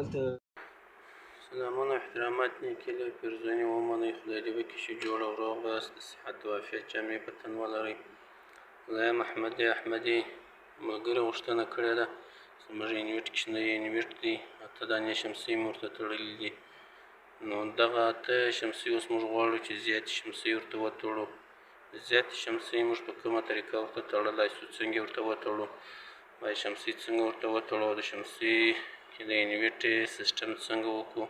سلامونه احترامات نیکې له پیرزوني ومنئ. خدای دې وکړي چې جوړ او روغ یاست، د صحت او عافیت جامې په تن ولرئ. خدایه محمد احمدي ملګري غوښتنه کړې ده زموږ یونیټ کوچنی یونیټ دی، 8 دانې شمسۍ مو ورته تړلي دي. نو دغه 8 شمسۍ اوس موږ غواړو چې زیاتې شمسۍ ورته وتړو. زیاتې شمسۍ موږ په کومه طریقه ورته تړلی شو، څنګه یې ورته وتړو، باید شمسۍ څنګه ورته وتړو، د شمسۍ د یونیټ سیسټم څنګه وکړو.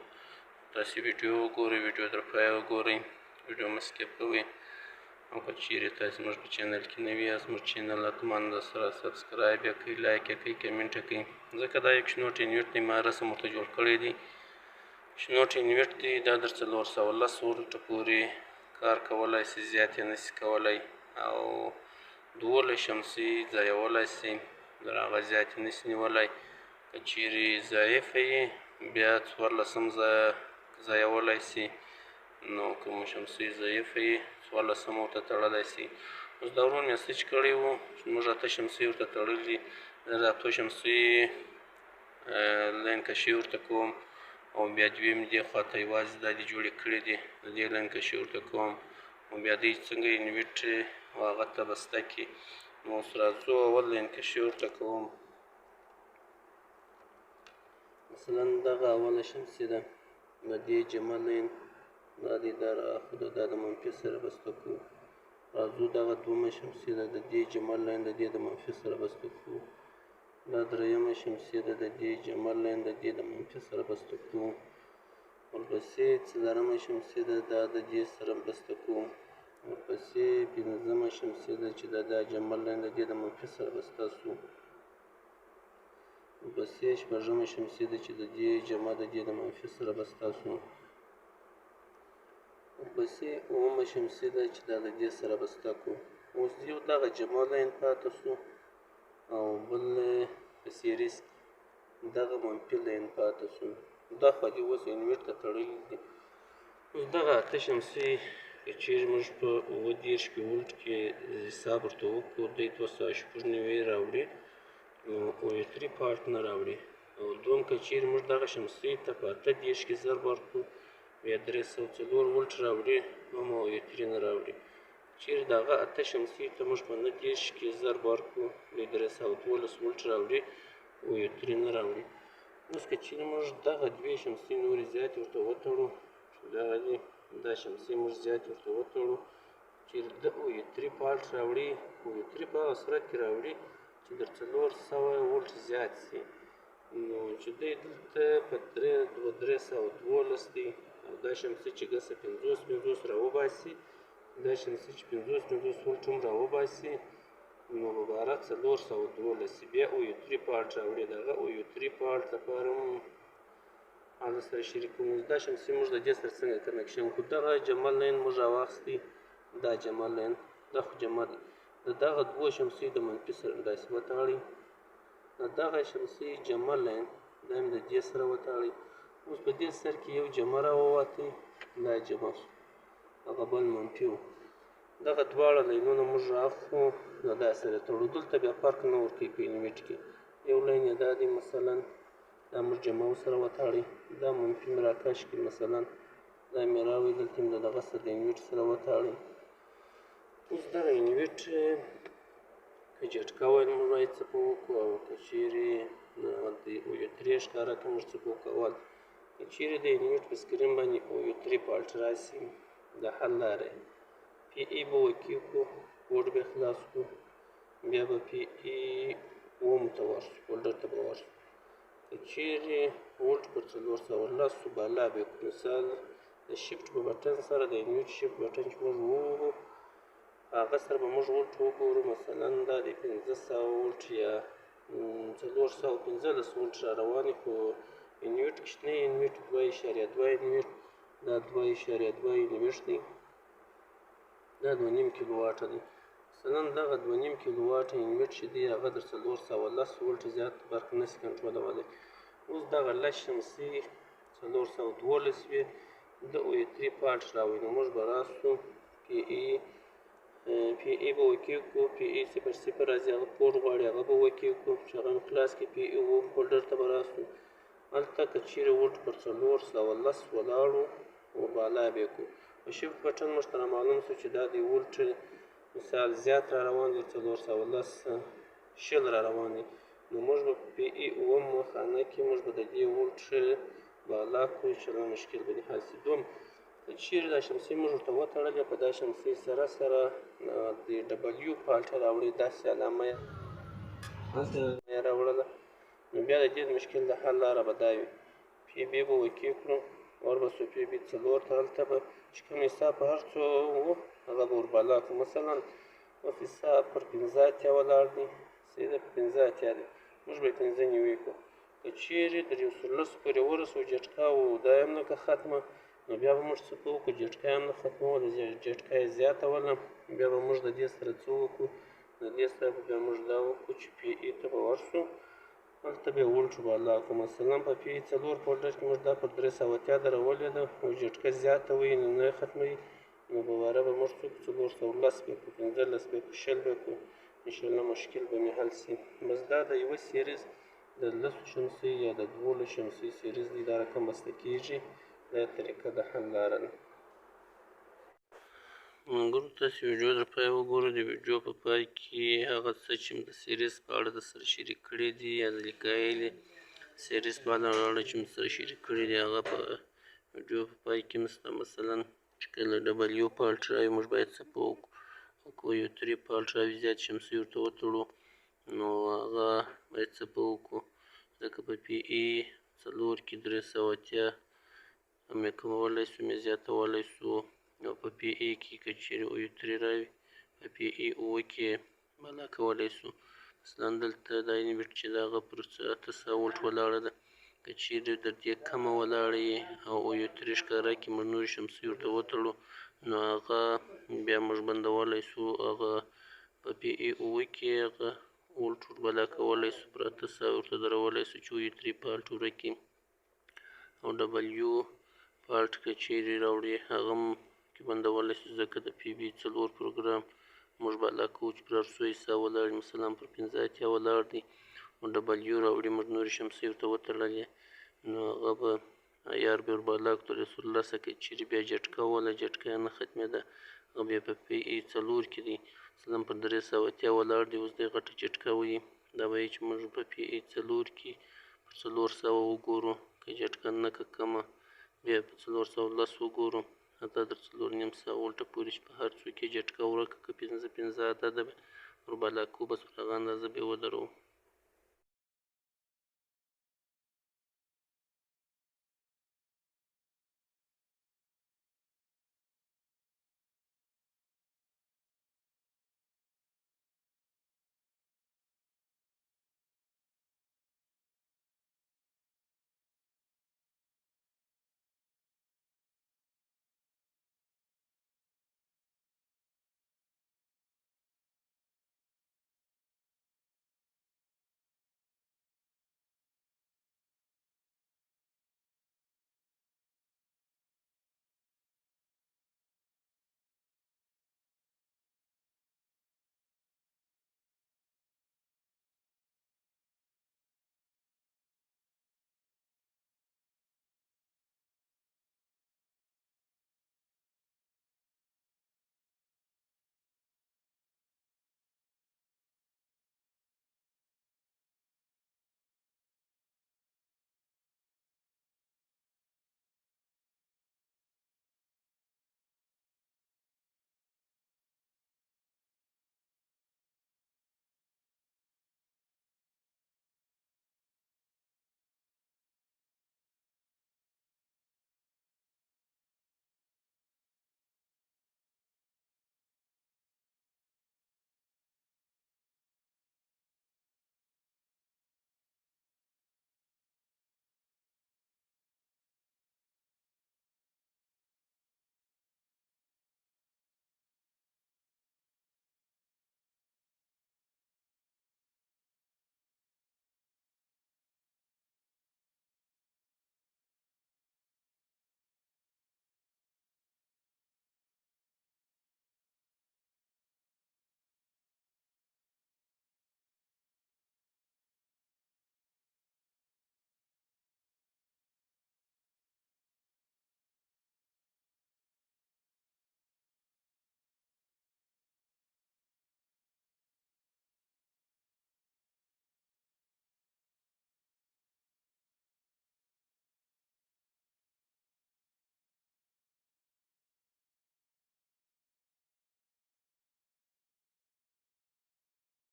تاسې ویډیو وګورئ، ویډیو تر پایه وګورئ، ویډیو مه سکیپ کوئ. او که چیرې تاسې زموږ په چینل کې نوي یاست، زموږ چینل حتما سره سبسکرایب یې کړئ، لایک یې کړئ، کمنټ یې کړئ، ځکه دا یو کوچنوټ یونیټ دی، ما رسم ورته جوړ کړی دی. کوچنوټ یونیټ دی، دا در 410 ولټه پورې کار کولی سي، زیات یې نسي کولی، او 12 شمسۍ ځایولی سي، در هغه زیات یې نسي نیولی. که چیرې ضعیفه یي بیا 14 ځایولی سي، نو که مو شمسۍ ضعیفه یي 14 ورته تړلی سي. اوس دا ورور مې سویچ کړی و، موږ 8 شمسۍ ورته تړلي دي. زه د 8 شمسۍ لاین کشي ورته کوم، او بیا دویم دې خواته یوازې دا دې جوړې کړي دي، د دې لاین کشي ورته کوم، او بیا دوی څنګه یونیټ هغه ته بسته کړي. نو اوس راځو اول لاین کشي ورته کوم. مثلا دغه اوله شمسۍ ده، د دې جمع لاین دا دی، دا رااخلو، دا د منفي سره بسته کړو. راځو دغه دومه شمسۍ ده، د دې جمع لاین د دې د منفي سره بسته کړو. دا دریمه شمسۍ ده، د دې جمع لاین د دې د منفي سره بسته کړو. ورپسې څلورمه شمسۍ ده، دا د دې سره بسته کړو. ورپسې پنځمه شمسۍ ده چې دا جمع لاین د دې د منفي سره بسته شو. ورپسې شپږمه شمسۍ ده چې د دې جمع د دې د منفي سره بسته شو. ورپسې اوومه شمسۍ ده چې دا د دې سره بسته کړو. اوس یو دغه جمع لاین پاته شو، او بل په سیریز دغه منفي لاین پاته شو. دا خوا دې اوس یونیټ ته تړلي دي. اوس دغه 8 شمسۍ که چیرې موږ په 30 کې ولټ کې حساب ورته وکړو، دی 296 راوړي، نو OU3 پارټ نه راوړي. او دوم که چیرې موږ دغه شمسۍ ته په 8 کې ضرب ورکړو، بیا 304 ولټ راوړي، هم OU3 نه راوړي. چیرې دغه 8 شمسۍ ته موږ په 9 کې ضرب ورکړو، بیا 312 ولټ راوړي، OU3 نه راوړي. اوس که چیرې موږ دغه دوې شمسۍ نورې زیاتې ورته وتړو، چې دغه دي، دا شمسۍ موږ زیاتې ورته وتړو، چیرې د OU3 پالټ راوړي، OU3 په هغه صورت کې راوړي چې در 400 ولټ زیات سي. نو چې دی دلته په 312 دی، او دا شمسۍ چې ګسه 50 راوباسي، دا شمسۍ چې 50 ولټ هم راوباسي، نو مبارک 412 سي. بیا OU3 پالټ راوړي، دغه OU3 پالټ لپاره هم هغه سره شریکوم. اوس دا شمسۍ موږ د دې سره څنګه کنکشن کړو، دغه جمع لاین موږ راواخیستی، دا جمع لاین دا خو جمع ده، د دغه دوو شمسۍ د منفي سره داسې وتړئ، د دغه شمسۍ جمع لاین دا هم د دې سره وتړئ. اوس په دې سر کې یو جمع راووتی، دا جمع شو، هغه بل منفي و. دغه دواړه لاینونه موږ رااخلو، نو دا سره تړو. دلته بیا فرق نه ورکوي په یونیټ کې، یو لاین یې دا دی، مثلا دا موږ جمع ورسره وتړئ، دا منفي مې راکش کړي، مثلا دا مې راوړئ، دلته مې د دغه سره د یونیټ سره وتړئ. اوس دغه یونیټ که جټکه ویل موږ باید څه په وکړو، او که چیرې د OU3 ښکاره کړه موږ څه په وکول. که چیرې د یونیټ په سکرین باندې OU3 پالټ راسي، د حل لاره یې PE به وکې کړو، کوډ به خلاص کړو، بیا به PE اوم ته ورشو، فولډر ته به ورشو. که چیرې ولټ پر 410 بالا به کړو، مثال د شیفټ په بټن سره د یونیټ شیفټ بټن چې موږ ووهو، هغه سره به موږ ولټ وګورو، مثلا دا د 500 ولټ یا 415 ولټ را روانې، خو یونیټ کوچنی یونیټ 2.2 یونیټ، دا 2.2 یونیټ دی، دا 2.5 کیلو واټه دی. مثلا دغه 2.5 کیلو واټه یونیټ چې دی، هغه در 410 ولټ زیات برق نسي کنټرولولی. اوس دغه لس شمسۍ 412 وي، د OU3 پالټ راوړي، نو موږ به راسو PE به وکې کړو، PE 00 راځي، هغه کوډ غواړي، هغه به وکې کړو، چې هغه مې خلاص کړي، PE اوم فولډر ته به راسو، هلته که چیرې ولټ پر 410 ولاړ و بالا به یې کړو. په شفټ بټن موږ ته رامعلوم شو چې دا د ولټ مثال زیات را روان دی 410 شل را روان دی. نو موږ به په پی ای اووم خانه کې موږ به د دې ولټ بالا کړو چې مشکل به دې حل شي. دوم که چیرې دا شمسي موږ ورته وتړلې په دا شمسي سره د ډبلیو فالټ راوړي داسې علامه یې راوړله نو بیا د دې مشکل د حل لاره به دا وي پی بي به اوکې کړو وربسو پی بي 4 ته هلته به چې کوم حساب په هر څو و هغه به وربالا کړو. مثلا اوس حساب پر 15 اتیا ولاړ دی صحیح ده په 15 اتیا دی موږ به یې 15 نیوي کړو. که چیرې د 14 پورې ورسو جټکا و دا هم نه که ختمه نو بیا به موږ څه وکړو جټکا یې هم نه ختموله جټکا یې زیاته وله بیا به موږ د دې سره څه وکړو د دې سره به بیا موږ دا وکړو چې پی ای ته به ورسو هلته به یې ولټ بالا کړو. مثلا په پی ای 4 فولډر کې موږ دا پر 380 درولې ده او جټکه زیاته وي نو نه ختموي نو به واره به موږ څه کړو 410 به کړو 15 به کړو 60 به کړو انشاءالله مشکل به مې حل شي. بس دا د یوه سیریز د 10 شمسي یا د 12 شمسي سیریز دی دا رقم بسته کېږي دا طریقه د حل لاره ده. ملګرو تاسې ویډیو در پای وګورئ د ویډیو په پای کې هغه څه چې د سیریز په اړه در سره شریک کړي دي یا د لیکایلي سیریز په اړه چې مو سره شریک کړي دي هغه په ویډیو په پای کې مثلا چې کله ډبلیو فالټ راوي موږ باید څه په وکړو که یو 3 فالټ راوي زیات شمسي ورته وتړو نو هغه باید څه په وکړو ځکه په پی ای 4 کې 380 هم یې کمولی سو هم یې زیاتولی سو او په پی ای کې که چیرې او یو 3 راوي په پی ای اووه کې بالا کولی سو. مثلا دلته دا انیبټ چې د هغه پر 800 ولټ ولاړه ده که چیرې در دې کمه ولاړه یي او یو 3 ښکاره کړي موږ نورې شمسي ورته وتړو نو هغه بیا موږ بندولی سو هغه په پی ای اووه کې هغه ولټ وربالا کولی سو پر 800 ورته درولی سو چې یو 3 فالټ ورک کړي او ډبلیو فالټ که چیرې راوړي هغه هم کې بندولی سو ځکه د پی بي 4 پروګرام موږ بالا کوو چې پر 800 حساب ولاړ مثلا پر 15 اتیا ولاړ دی او ډبلیو راوړي موږ نورې شمسي ورته وتړلې نو هغه به عیار به وربالا کړو 14 که چیرې بیا جټکه وله جټکه یې نه ختمېده هغه بیا په پی ای 4 کې دی مثلا پر 380 ولاړ دی اوس دی غټه جټکه وي دا به چې موږ په پی ای 4 کې پر 400 وګورو که جټکه نه که کمه بیا په 410 وګورو حتی تر 4.5 سوه ولټه پورې چې په هر څو کې جټکه ورکه که 15 عدده به وربالا کوو بس پر هغه اندازه به یې ودروو.